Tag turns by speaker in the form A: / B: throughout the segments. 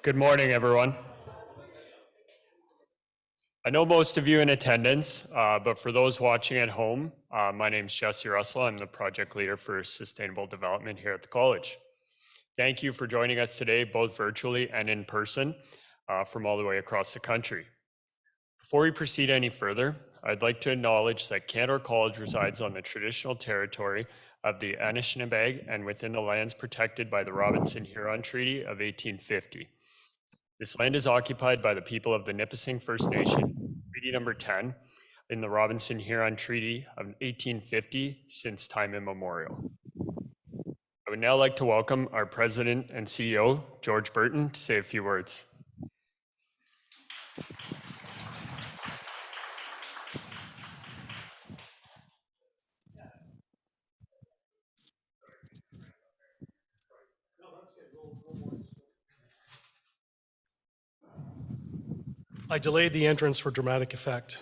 A: Good morning, everyone. I know most of you in attendance, but for those watching at home, my name is Jesse Russell. I'm the project leader for sustainable development here at the college. Thank you for joining us today, both virtually and in person, from all the way across the country. Before we proceed any further, I'd like to acknowledge that Cantor College resides on the traditional territory of the Anishinaabe and within the lands protected by the Robinson-Huron Treaty of 1850. This land is occupied by the people of the Nipissing First Nation, Treaty Number 10, in the Robinson-Huron Treaty of 1850 since time immemorial. I would now like to welcome our President and CEO, George Burton, to say a few words.
B: I delayed the entrance for dramatic effect.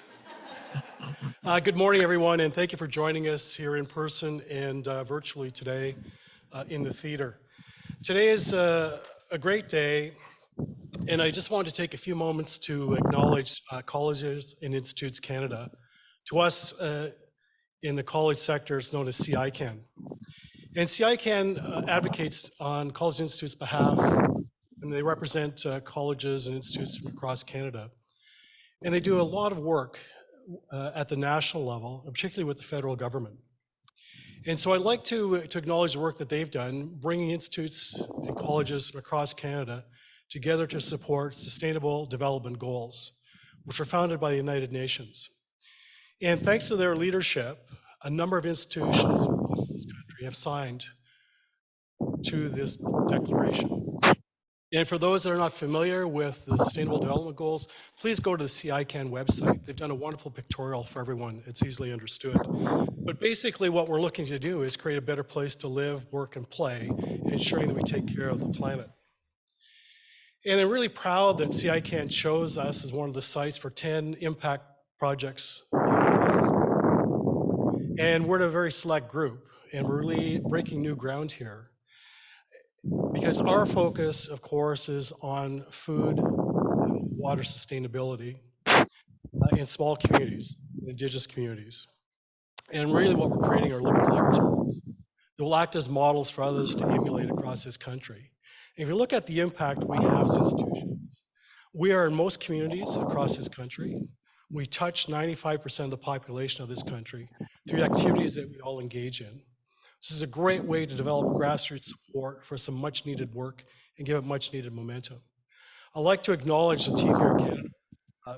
B: Good morning, everyone, and thank you for joining us here in person and virtually today in the theater. Today is a great day, and I just wanted to take a few moments to acknowledge Colleges and Institutes Canada. To us in the college sector, it's known as CICAN. And CICAN advocates on College and Institutes' behalf, and they represent colleges and institutes from across Canada. And they do a lot of work at the national level, particularly with the federal government. And so I'd like to acknowledge the work that they've done, bringing institutes and colleges from across Canada together to support sustainable development goals, which are founded by the United Nations. And thanks to their leadership, a number of institutions across this country have signed to this declaration. And for those that are not familiar with the Sustainable Development Goals, please go to the CICAN website. They've done a wonderful pictorial for everyone. It's easily understood. But basically what we're looking to do is create a better place to live, work, and play, ensuring that we take care of the planet. And I'm really proud that CICAN chose us as one of the sites for 10 impact projects. And we're in a very select group, and we're really breaking new ground here. Because our focus, of course, is on food and water sustainability in small communities, Indigenous communities. And really what we're creating are living laboratories that will act as models for others to emulate across this country. And if you look at the impact we have as institutions, we are in most communities across this country. We touch 95% of the population of this country through activities that we all engage in. This is a great way to develop grassroots support for some much needed work and give it much needed momentum. I'd like to acknowledge the team here in Canada.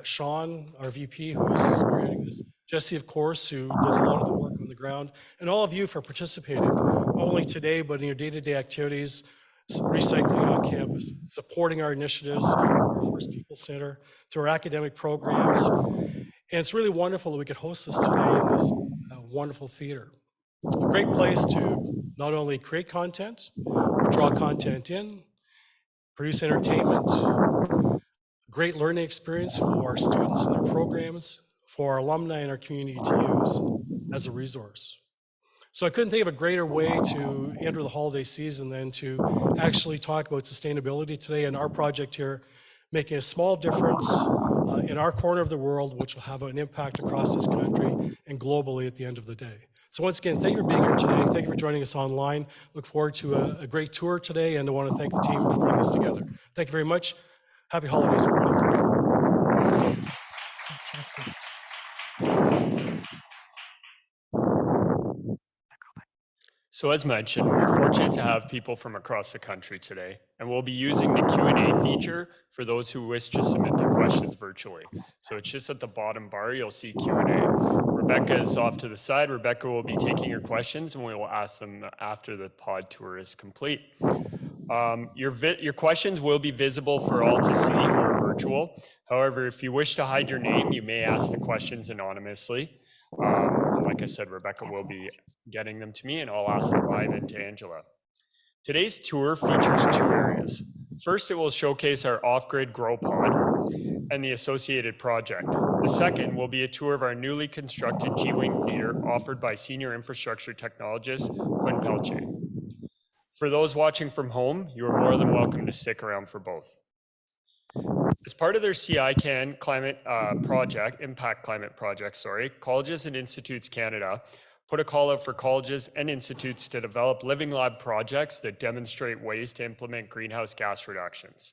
B: Sean, our VP, who's spearheading this. Jesse, of course, who does a lot of the work on the ground. And all of you for participating, not only today, but in your day-to-day activities, recycling on campus, supporting our initiatives, our First People Center, through our academic programs. And it's really wonderful that we could host this today in this wonderful theater. A great place to not only create content, but draw content in, produce entertainment, a great learning experience for our students and their programs, for our alumni and our community to use as a resource. So I couldn't think of a greater way to enter the holiday season than to actually talk about sustainability today and our project here, making a small difference in our corner of the world, which will have an impact across this country and globally at the end of the day. So once again, thank you for being here today. Thank you for joining us online. Look forward to a great tour today, and I want to thank the team for putting this together. Thank you very much. Happy holidays, everyone.
A: So as mentioned, we're fortunate to have people from across the country today, and we'll be using the Q&A feature for those who wish to submit their questions virtually. So it's just at the bottom bar, you'll see Q&A. Rebecca is off to the side. Rebecca will be taking your questions, and we will ask them after the pod tour is complete. Your questions will be visible for all to see or virtual. However, if you wish to hide your name, you may ask the questions anonymously. Like I said, Rebecca will be getting them to me, and I'll ask them live and to Angela. Today's tour features two areas. First, it will showcase our off-grid grow pod and the associated project. The second will be a tour of our newly constructed G-Wing Theater offered by senior infrastructure technologist Quinn Pelche. For those watching from home, you are more than welcome to stick around for both. As part of their CICAN climate project, impact climate project, sorry, Colleges and Institutes Canada put a call out for colleges and institutes to develop living lab projects that demonstrate ways to implement greenhouse gas reductions.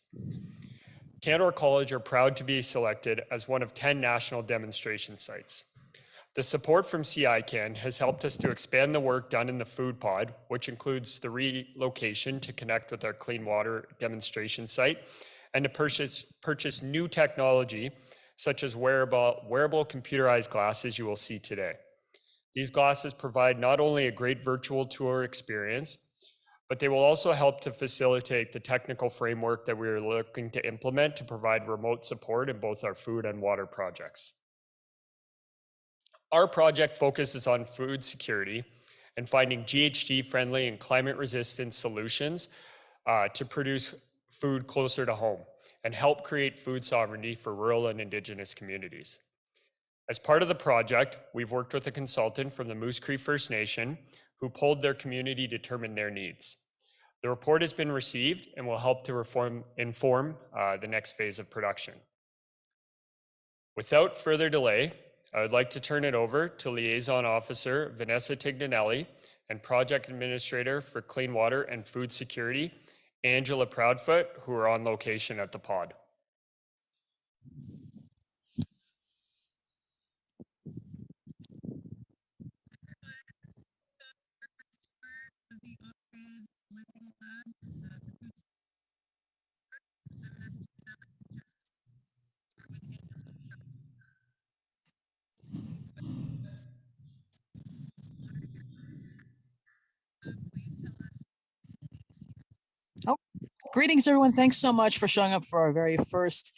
A: Cantor College are proud to be selected as one of 10 national demonstration sites. The support from CICAN has helped us to expand the work done in the food pod, which includes the relocation to connect with our clean water demonstration site and to purchase new technology such as wearable computerized glasses you will see today. These glasses provide not only a great virtual tour experience, but they will also help to facilitate the technical framework that we are looking to implement to provide remote support in both our food and water projects. Our project focuses on food security and finding GHG-friendly and climate-resistant solutions to produce food closer to home and help create food sovereignty for rural and Indigenous communities. As part of the project, we've worked with a consultant from the Moose Cree First Nation who polled their community to determine their needs. The report has been received and will help to inform the next phase of production. Without further delay, I would like to turn it over to Liaison Officer Vanessa Tignanelli and Project Administrator for Clean Water and Food Security, Angela Proudfoot, who are on location at the pod.
C: Greetings, everyone. Thanks so much for showing up for our very first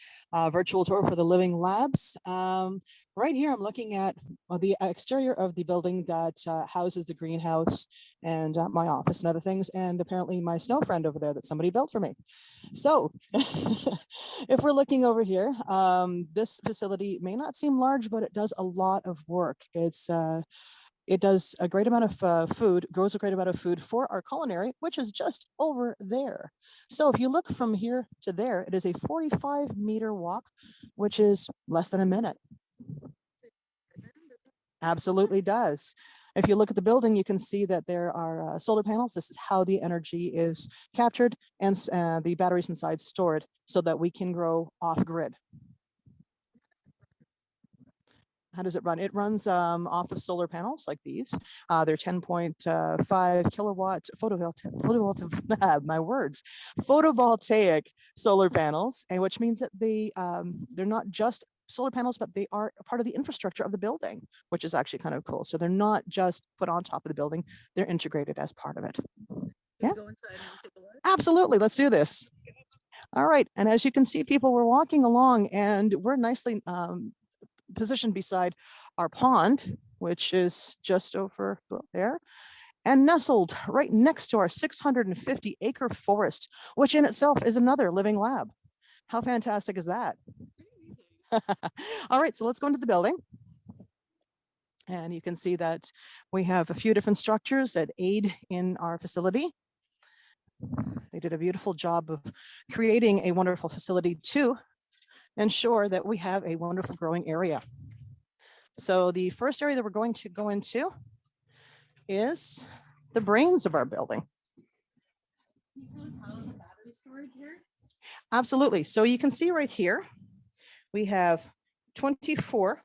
C: virtual tour for the Living Labs. Right here, I'm looking at the exterior of the building that houses the greenhouse and my office and other things, and apparently my snow friend over there that somebody built for me. So if we're looking over here, this facility may not seem large, but it does a lot of work. It does a great amount of food, grows a great amount of food for our culinary, which is just over there. So if you look from here to there, it is a 45-meter walk, which is less than a minute. Absolutely does. If you look at the building, you can see that there are solar panels. This is how the energy is captured and the batteries inside stored so that we can grow off grid. How does it run? It runs off of solar panels like these. They're 10.5 kilowatt photovoltaic solar panels, and which means that they're not just solar panels, but they are a part of the infrastructure of the building, which is actually kind of cool. So they're not just put on top of the building, they're integrated as part of it. Yeah, go inside and take a look? Absolutely, let's do this. All right, and as you can see, people, we're walking along and we're nicely positioned beside our pond, which is just over there, and nestled right next to our 650-acre forest, which in itself is another living lab. How fantastic is that? All right, so let's go into the building. And you can see that we have a few different structures that aid in our facility. They did a beautiful job of creating a wonderful facility to ensure that we have a wonderful growing area. So the first area that we're going to go into is the brains of our building. Can you tell us how the battery storage works? Absolutely. So you can see right here, we have 24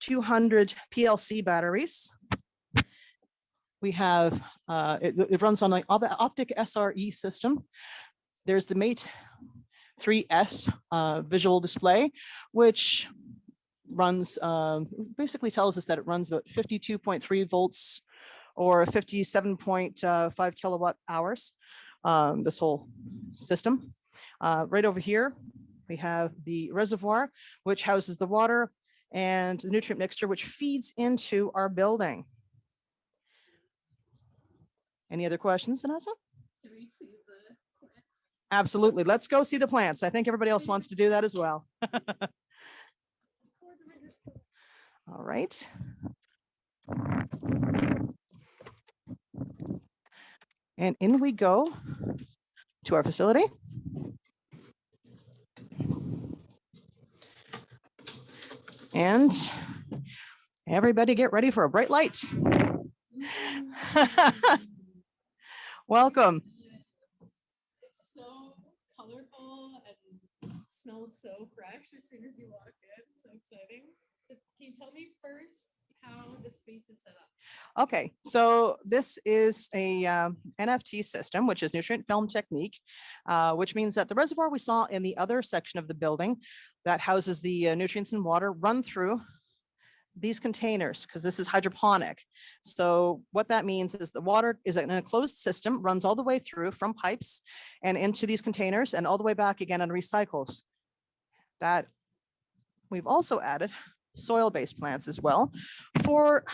C: 200 PLC batteries. We have, it runs on an optic SRE system. There's the Mate 3S visual display, which runs, basically tells us that it runs about 52.3 volts or 57.5 kilowatt hours, this whole system. Right over here, we have the reservoir, which houses the water and the nutrient mixture, which feeds into our building. Any other questions, Vanessa? Can we see the plants? Absolutely. Let's go see the plants. I think everybody else wants to do that as well. All right. And in we go to our facility. And everybody get ready for a bright light. Welcome.
D: It's so colorful and smells so fresh as soon as you walk in. So exciting. So can you tell me first how the space is set up?
C: Okay, so this is a NFT system, which is nutrient film technique, which means that the reservoir we saw in the other section of the building that houses the nutrients and water run through these containers, because this is hydroponic. So what that means is the water is in a closed system, runs all the way through from pipes and into these containers and all the way back again and recycles. That we've also added soil-based plants as well for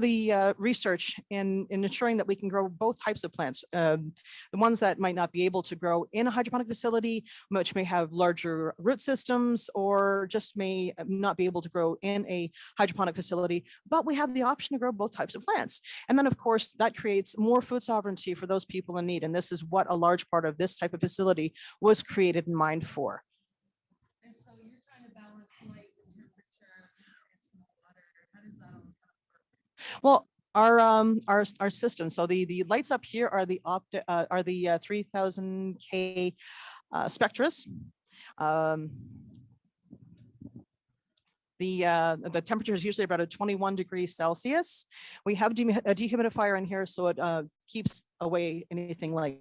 C: the research in ensuring that we can grow both types of plants. The ones that might not be able to grow in a hydroponic facility, which may have larger root systems, or just may not be able to grow in a hydroponic facility, but we have the option to grow both types of plants. And then of course, that creates more food sovereignty for those people in need. And this is what a large part of this type of facility was created in mind for.
D: And so you're trying to balance light and temperature, nutrients and water. How does that all work?
C: Well, our system. So the lights up here are the 3000K spectras. The temperature is usually about 21 degrees Celsius. We have a dehumidifier in here, so it keeps away anything like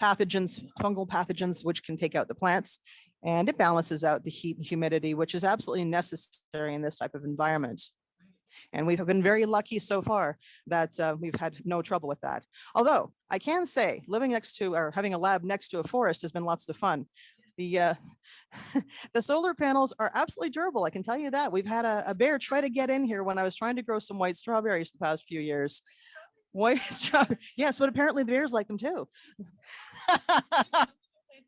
C: pathogens, fungal pathogens, which can take out the plants, and it balances out the heat and humidity, which is absolutely necessary in this type of environment. And we've been very lucky so far that we've had no trouble with that. Although I can say living next to or having a lab next to a forest has been lots of fun. The solar panels are absolutely durable. I can tell you that. We've had a bear try to get in here when I was trying to grow some white strawberries the past few years. White strawberry, yes, but apparently the bears like them too.
D: Plants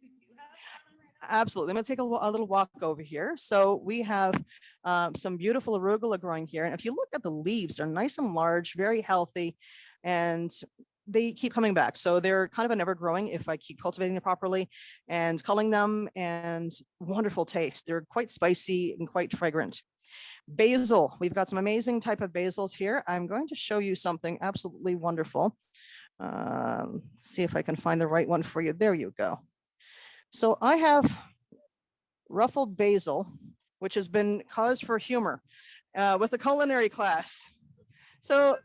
D: we do have on right now?
C: Absolutely. I'm going to take a little walk over here. So we have some beautiful arugula growing here. And if you look at the leaves, they're nice and large, very healthy, and they keep coming back. So they're kind of an ever growing if I keep cultivating them properly and culling them, and wonderful taste. They're quite spicy and quite fragrant. Basil, we've got some amazing type of basils here. I'm going to show you something absolutely wonderful. See if I can find the right one for you. There you go. So I have ruffled basil, which has been cause for humor with a culinary class. So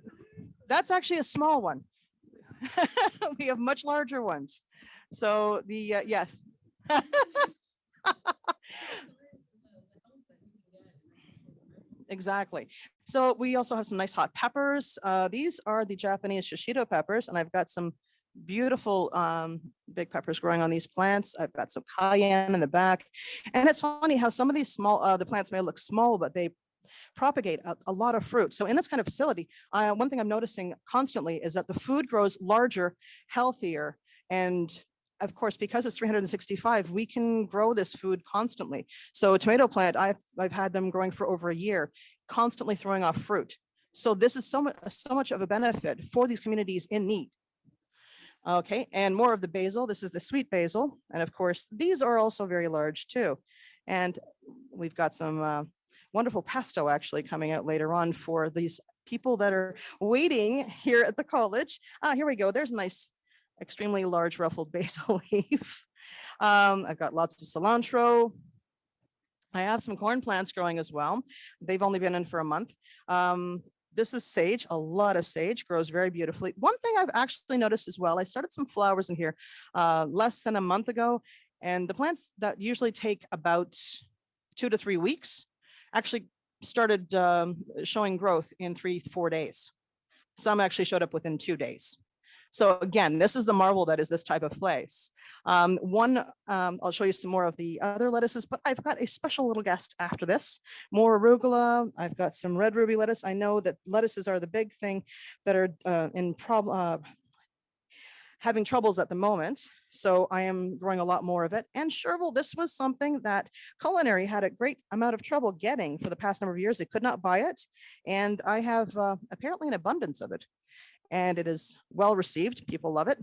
C: that's actually a small one. We have much larger ones. So the, yes. Exactly. So we also have some nice hot peppers. These are the Japanese shishito peppers, and I've got some beautiful big peppers growing on these plants. I've got some cayenne in the back. And it's funny how some of these small, the plants may look small, but they propagate a lot of fruit. So in this kind of facility, one thing I'm noticing constantly is that the food grows larger, healthier, and of course, because it's 365, we can grow this food constantly. So a tomato plant, I've had them growing for over a year, constantly throwing off fruit. So this is so much of a benefit for these communities in need. Okay, and more of the basil. This is the sweet basil. And of course, these are also very large too. And we've got some wonderful pesto actually coming out later on for these people that are waiting here at the college. Here we go. There's a nice, extremely large ruffled basil leaf. I've got lots of cilantro. I have some corn plants growing as well. They've only been in for a month. This is sage. A lot of sage grows very beautifully. One thing I've actually noticed as well, I started some flowers in here less than a month ago, and the plants that usually take about 2 to 3 weeks actually started showing growth in 3-4 days. Some actually showed up within 2 days. So again, this is the marvel that is this type of place. I'll show you some more of the other lettuces, but I've got a special little guest after this. More arugula. I've got some red ruby lettuce. I know that lettuces are the big thing that are having troubles at the moment. So I am growing a lot more of it. And chervil, this was something that culinary had a great amount of trouble getting for the past number of years. They could not buy it. And I have apparently an abundance of it. And it is well received. People love it.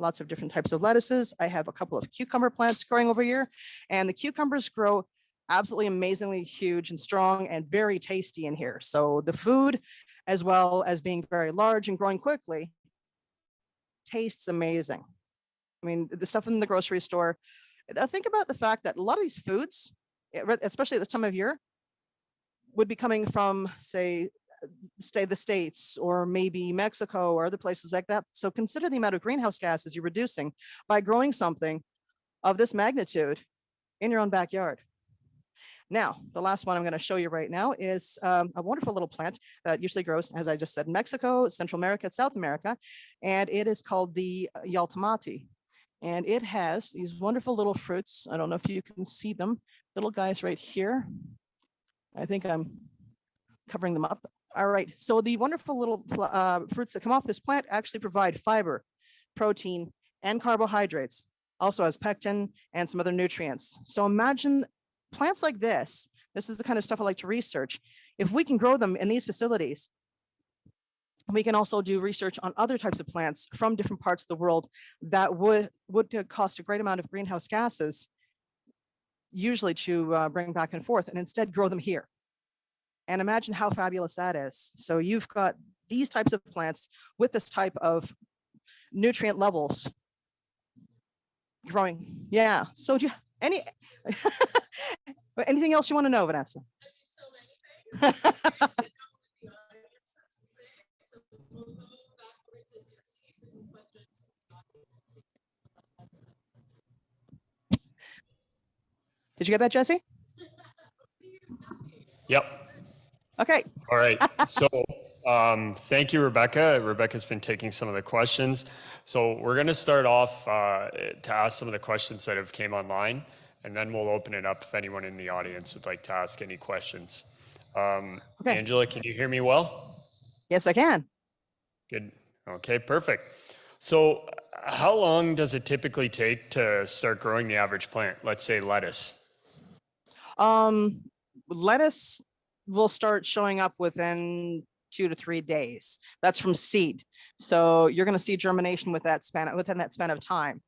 C: Lots of different types of lettuces. I have a couple of cucumber plants growing over here, and the cucumbers grow absolutely amazingly huge and strong and very tasty in here. So the food, as well as being very large and growing quickly, tastes amazing. I mean, the stuff in the grocery store, think about the fact that a lot of these foods, especially at this time of year, would be coming from, say the States or maybe Mexico or other places like that. So consider the amount of greenhouse gases you're reducing by growing something of this magnitude in your own backyard. Now, the last one I'm going to show you right now is a wonderful little plant that usually grows, as I just said, in Mexico, Central America, South America, and it is called the Yaltamati. And it has these wonderful little fruits. I don't know if you can see them, little guys right here. I think I'm covering them up. All right, so the wonderful little fruits that come off this plant actually provide fiber, protein, and carbohydrates, also has pectin and some other nutrients. So imagine plants like this is the kind of stuff I like to research. If we can grow them in these facilities, we can also do research on other types of plants from different parts of the world that would cost a great amount of greenhouse gases, usually to bring back and forth, and instead grow them here. And imagine how fabulous that is. So you've got these types of plants with this type of nutrient levels growing. Yeah. So do you anything else you want to know, Vanessa?
D: So many things. I'm curious to know what the audience has to say. So we'll go backwards and just see for some questions from the audience.
C: Did you get that, Jesse?
A: Yep.
C: Okay.
A: All right. So thank you, Rebecca. Rebecca's been taking some of the questions. So we're going to start off to ask some of the questions that have came online, and then we'll open it up if anyone in the audience would like to ask any questions.
C: Okay.
A: Angela, can you hear me well?
C: Yes, I can.
A: Good. Okay, perfect. So how long does it typically take to start growing the average plant? Let's say lettuce.
C: Lettuce will start showing up within 2 to 3 days. That's from seed. So you're going to see germination within that span of time.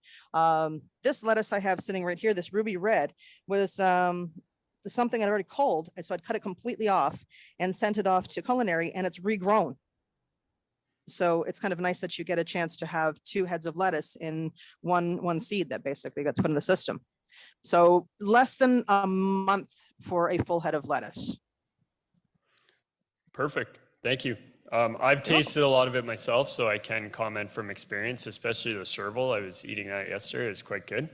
C: This lettuce I have sitting right here, this ruby red, was something I'd already culled. So I'd cut it completely off and sent it off to culinary, and it's regrown. So it's kind of nice that you get a chance to have 2 heads of lettuce in one seed that basically gets put in the system. So less than a month for a full head of lettuce.
A: Perfect. Thank you. I've tasted a lot of it myself, so I can comment from experience, especially the serval. I was eating that yesterday. It was quite good.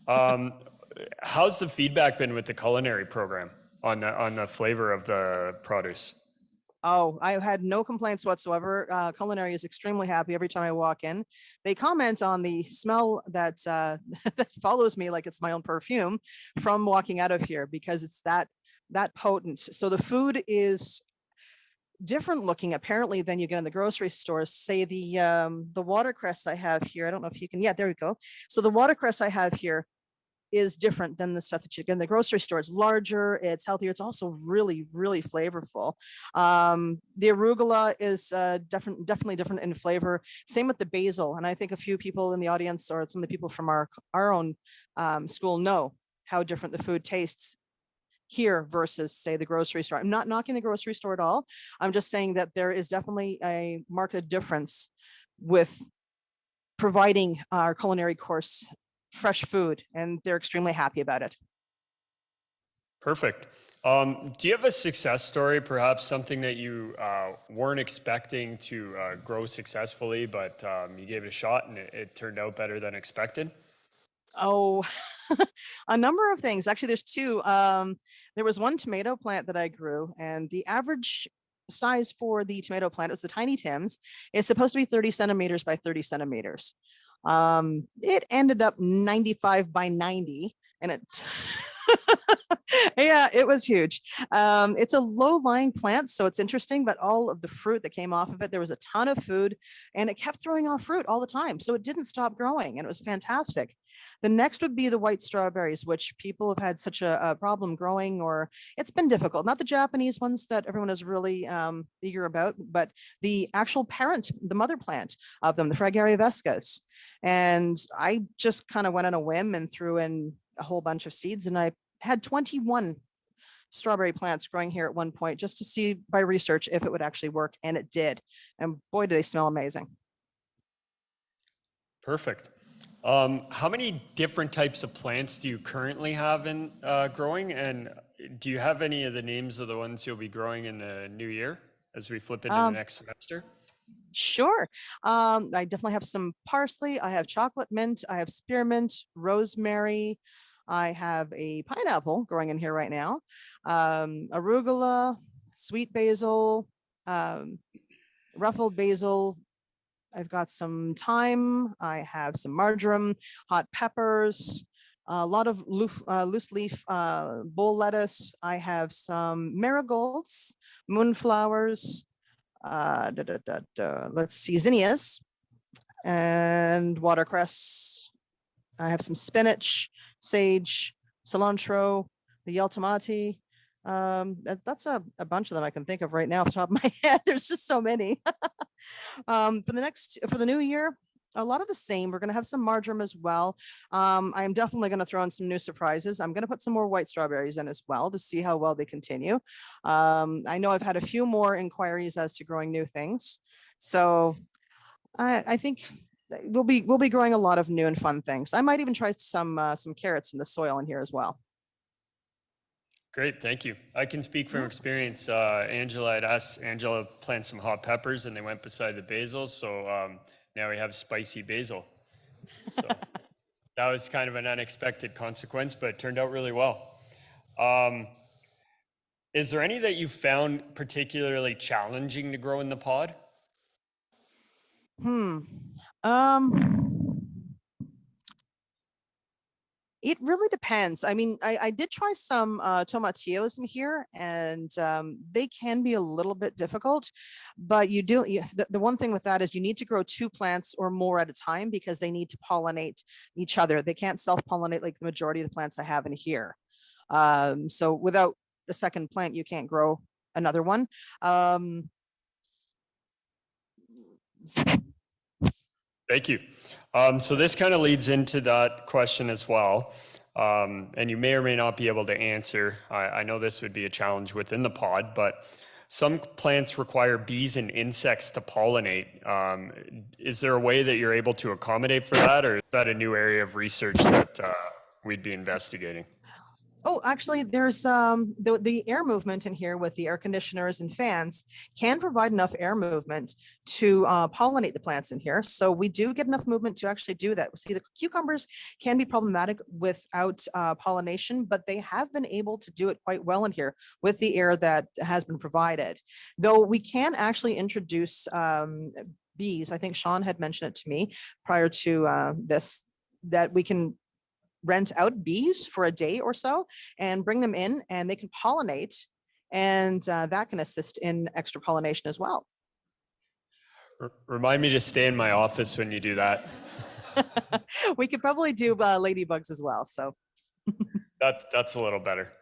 A: How's the feedback been with the culinary program on the flavor of the produce?
C: Oh, I've had no complaints whatsoever. Culinary is extremely happy every time I walk in. They comment on the smell that that follows me like it's my own perfume from walking out of here, because it's that potent. So the food is different looking apparently than you get in the grocery stores. Say the watercress I have here. I don't know if you can. Yeah, there we go. So the watercress I have here is different than the stuff that you get in the grocery store. It's larger, it's healthier, it's also really, really flavorful. The arugula is definitely different in flavor. Same with the basil. And I think a few people in the audience, or some of the people from our own school, know how different the food tastes here versus, say, the grocery store. I'm not knocking the grocery store at all. I'm just saying that there is definitely a marked difference with providing our culinary course fresh food, and they're extremely happy about it.
A: Perfect. Do you have a success story, perhaps something that you weren't expecting to grow successfully, but you gave it a shot and it turned out better than expected?
C: Oh, a number of things. Actually, there's 2. There was one tomato plant that I grew, and the average size for the tomato plant, is the Tiny Tims, is supposed to be 30 centimeters by 30 centimeters. It ended up 95 by 90, and it yeah, it was huge. It's a low-lying plant, so it's interesting, but all of the fruit that came off of it, there was a ton of food, and it kept throwing off fruit all the time, so it didn't stop growing, and it was fantastic. The next would be the white strawberries, which people have had such a problem growing, or it's been difficult. Not the Japanese ones that everyone is really eager about, but the actual parent, the mother plant of them, the Fragaria vescas. And I just kind of went on a whim and threw in a whole bunch of seeds, and I had 21 strawberry plants growing here at one point just to see by research if it would actually work, and it did. And boy, do they smell amazing.
A: Perfect. How many different types of plants do you currently have in growing? And do you have any of the names of the ones you'll be growing in the new year as we flip into the
C: Um,
A: next semester?
C: Sure. I definitely have some parsley. I have chocolate mint. I have spearmint, rosemary. I have a pineapple growing in here right now. Arugula, sweet basil, ruffled basil. I've got some thyme. I have some marjoram, hot peppers, a lot of loose leaf bull lettuce. I have some marigolds, moonflowers, let's see, zinnias and watercress. I have some spinach, sage, cilantro, the yeltamati. That's a bunch of them I can think of right now off the top of my head. There's just so many. For the new year, a lot of the same. We're going to have some marjoram as well. I'm definitely going to throw in some new surprises. I'm going to put some more white strawberries in as well to see how well they continue. I know I've had a few more inquiries as to growing new things. So I think we'll be growing a lot of new and fun things. I might even try some carrots in the soil in here as well.
A: Great, thank you. I can speak from experience. Angela had asked Angela to plant some hot peppers and they went beside the basil. So now we have spicy basil. So that was kind of an unexpected consequence, but it turned out really well. Is there any that you found particularly challenging to grow in the pod?
C: It really depends. I mean, I did try some tomatillos in here, and they can be a little bit difficult. But the one thing with that is you need to grow 2 plants or more at a time because they need to pollinate each other. They can't self-pollinate like the majority of the plants I have in here. So without a second plant, you can't grow another one.
A: Thank you. So this kind of leads into that question as well. And you may or may not be able to answer. I know this would be a challenge within the pod, but some plants require bees and insects to pollinate. Is there a way that you're able to accommodate for that, or is that a new area of research that we'd be investigating?
C: Oh, actually, there's the air movement in here with the air conditioners and fans can provide enough air movement to pollinate the plants in here. So we do get enough movement to actually do that. See, the cucumbers can be problematic without pollination, but they have been able to do it quite well in here with the air that has been provided. Though we can actually introduce bees. I think Sean had mentioned it to me prior to this, that we can rent out bees for a day or so and bring them in and they can pollinate, and that can assist in extra pollination as well.
A: Remind me to stay in my office when you do that.
C: We could probably do ladybugs as well. So
A: That's a little better.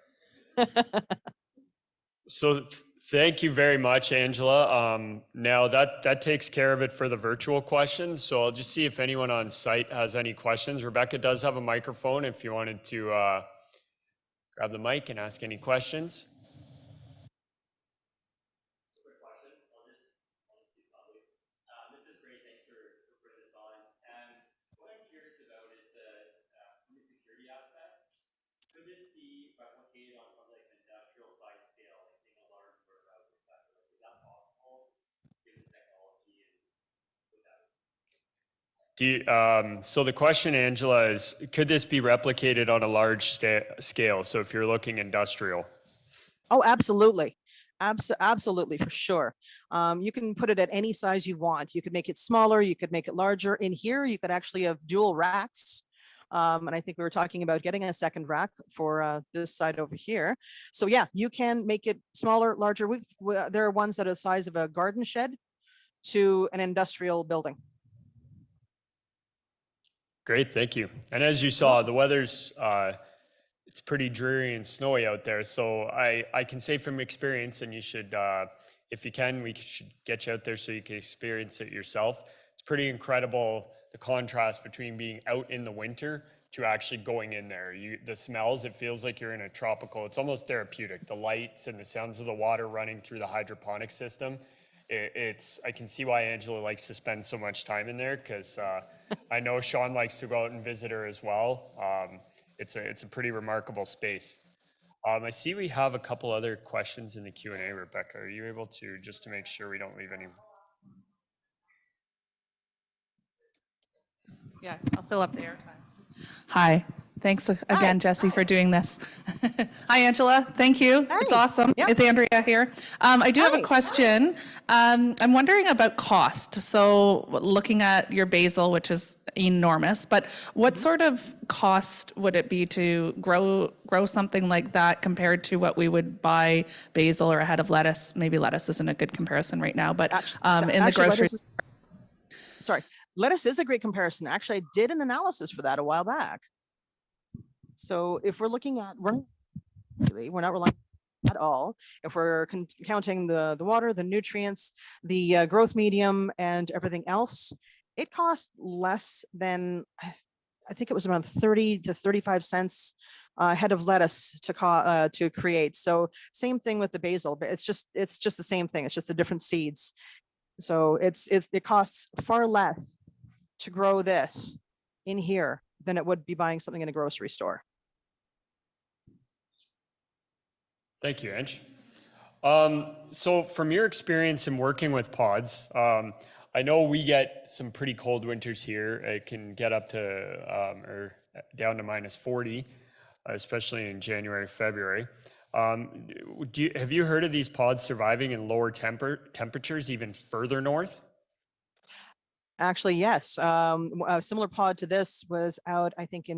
A: So thank you very much, Angela. Now that takes care of it for the virtual questions. So I'll just see if anyone on site has any questions. Rebecca does have a microphone if you wanted to grab the mic and ask any questions.
E: Quick question. I'll just speak loudly. This is great. Thanks for putting this on. And what I'm curious about is the food security aspect. Could this be replicated on something like an industrial size scale, like being a large warehouse, etc.? Is that possible given the technology and with that?
A: So the question, Angela, is could this be replicated on a large scale? So if you're looking industrial.
C: oh, absolutely. Absolutely, for sure. You can put it at any size you want. You could make it smaller, you could make it larger. In here, you could actually have dual racks. And I think we were talking about getting a second rack for this side over here. So yeah, you can make it smaller, larger. There are ones that are the size of a garden shed to an industrial building.
A: Great, thank you. And as you saw, the weather's it's pretty dreary and snowy out there. So I can say from experience, and you should, if you can, we should get you out there so you can experience it yourself. It's pretty incredible, the contrast between being out in the winter to actually going in there. The smells, it feels like you're in a tropical, it's almost therapeutic. The lights and the sounds of the water running through the hydroponic system. I can see why Angela likes to spend so much time in there, because I know Sean likes to go out and visit her as well. It's a pretty remarkable space. I see we have a couple other questions in the Q&A, Rebecca. Are you able to, just to make sure we don't leave any?
F: Yeah, I'll fill up the airtime. Hi. Thanks again, Jesse, for doing this. Hi, Angela. Thank you. It's
C: Hi.
F: awesome.
C: Yep.
F: It's Andrea here. I do have a
C: Hi.
F: question. I'm wondering about cost. So looking at your basil, which is enormous, but what sort of cost would it be to grow something like that compared to what we would buy basil or a head of lettuce? Maybe lettuce isn't a good comparison right now, but in the
C: Actually,
F: grocery.
C: lettuce is a great comparison. Actually, I did an analysis for that a while back. So if we're looking at, we're not relying at all. If we're counting the water, the nutrients, the growth medium, and everything else, it costs less than, I think it was around 30 to 35 cents a head of lettuce to create. So same thing with the basil, but it's just the same thing. It's just the different seeds. So it costs far less to grow this in here than it would be buying something in a grocery store.
A: Thank you, Ange. So from your experience in working with pods, I know we get some pretty cold winters here. It can get up to or down to -40, especially in January, February. Have you heard of these pods surviving in lower temperatures even further north?
C: Actually, yes. A similar pod to this was out, I think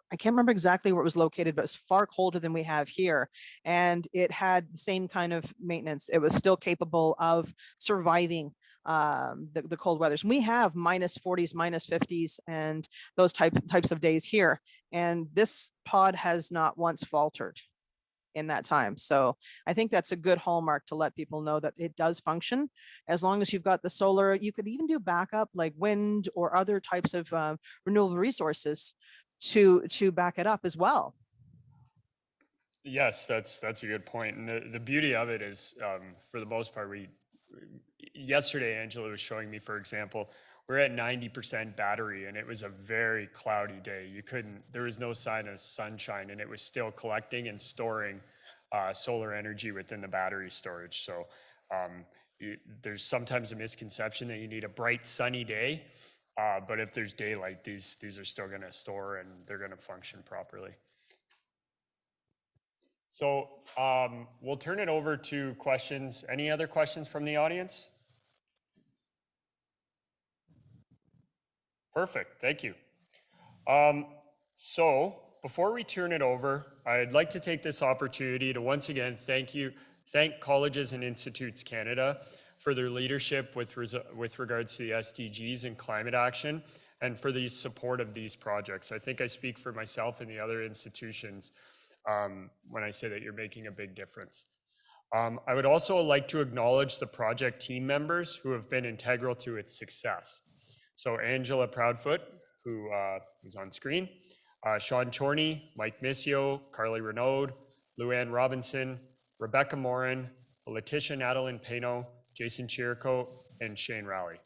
C: I can't remember exactly where it was located, but it's far colder than we have here. And it had the same kind of maintenance. It was still capable of surviving the cold weathers. We have -40s, -50s, and those types of days here. And this pod has not once faltered in that time. So I think that's a good hallmark to let people know that it does function. As long as you've got the solar, you could even do backup like wind or other types of renewable resources to back it up as well.
A: Yes, that's a good point. And the beauty of it is, for the most part, yesterday Angela was showing me, for example, we're at 90% battery, and it was a very cloudy day. There was no sign of sunshine, and it was still collecting and storing solar energy within the battery storage. So there's sometimes a misconception that you need a bright sunny day, but if there's daylight, these are still going to store and they're going to function properly. So we'll turn it over to questions. Any other questions from the audience? Perfect, thank you. So before we turn it over, I'd like to take this opportunity to once again thank Colleges and Institutes Canada for their leadership with regards to the SDGs and climate action, and for the support of these projects. I think I speak for myself and the other institutions when I say that you're making a big difference. I would also like to acknowledge the project team members who have been integral to its success. So Angela Proudfoot, who is on screen, Sean Chorney, Mike Missio, Carly Renaud, Luann Robinson, Rebecca Morin, Letitia Nadalin Peno, Jason Chirico, and Shane Rowley.